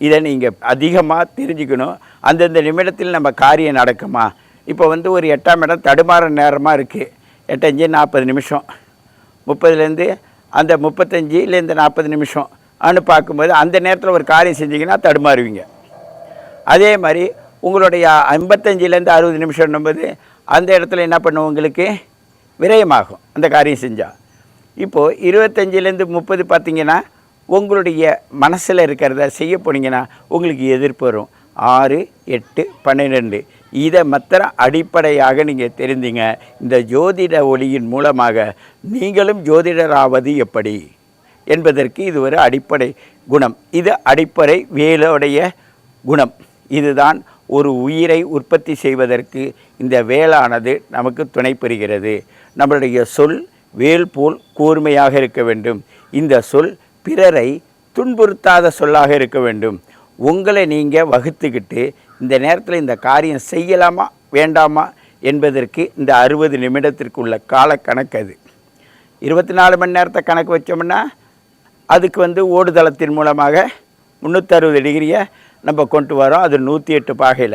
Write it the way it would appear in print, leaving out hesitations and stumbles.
இதை நீங்கள் அதிகமாக தெரிஞ்சுக்கணும். அந்தந்த நிமிடத்தில் நம்ம காரியம் நடக்குமா? இப்போ வந்து ஒரு 8ஆம் இடம் தடுமாற நேரமாக இருக்குது. 8 5 40 நிமிஷம், 30லேருந்து அந்த 35லேருந்து 40 நிமிஷம் பார்க்கும்போது அந்த நேரத்தில் ஒரு காரியம் செஞ்சிங்கன்னா தடுமாறுவீங்க. அதே மாதிரி உங்களுடைய 55லேருந்து 60 நிமிஷம்னும்போது அந்த இடத்துல என்ன பண்ணுவோம், உங்களுக்கு விரயமாகும் அந்த காரியம் செஞ்சால். இப்போது 25லேருந்து 30 பார்த்திங்கன்னா உங்களுடைய மனசில் இருக்கிறத செய்ய போனீங்கன்னா உங்களுக்கு எதிர்ப்பு வரும். 6 8 12 இதை மாத்திரம் அடிப்படையாக நீங்கள் தெரிந்தீங்க. இந்த ஜோதிட ஒளியின் மூலமாக நீங்களும் ஜோதிடராவது எப்படி என்பதற்கு இது ஒரு அடிப்படை குணம். இது அடிப்படை வேலுடைய குணம். இதுதான் ஒரு உயிரை உற்பத்தி செய்வதற்கு இந்த வேலானது நமக்கு துணை புரிகிறது. நம்மளுடைய சொல் வேல் போல் கூர்மையாக இருக்க வேண்டும். இந்த சொல் பிறரை துன்புறுத்தாத சொல்லாக இருக்க வேண்டும். உங்களை நீங்கள் வகுத்துக்கிட்டு இந்த நேரத்தில் இந்த காரியம் செய்யலாமா வேண்டாமா என்பதற்கு இந்த 60 நிமிடத்திற்குள்ள கால கணக்கு அது. 24 மணி நேரத்தை கணக்கு வச்சோம்னா அதுக்கு வந்து ஓடுதளத்தின் மூலமாக 360 டிகிரியை நம்ம கொண்டு வரோம். அது 108 பாகையில்.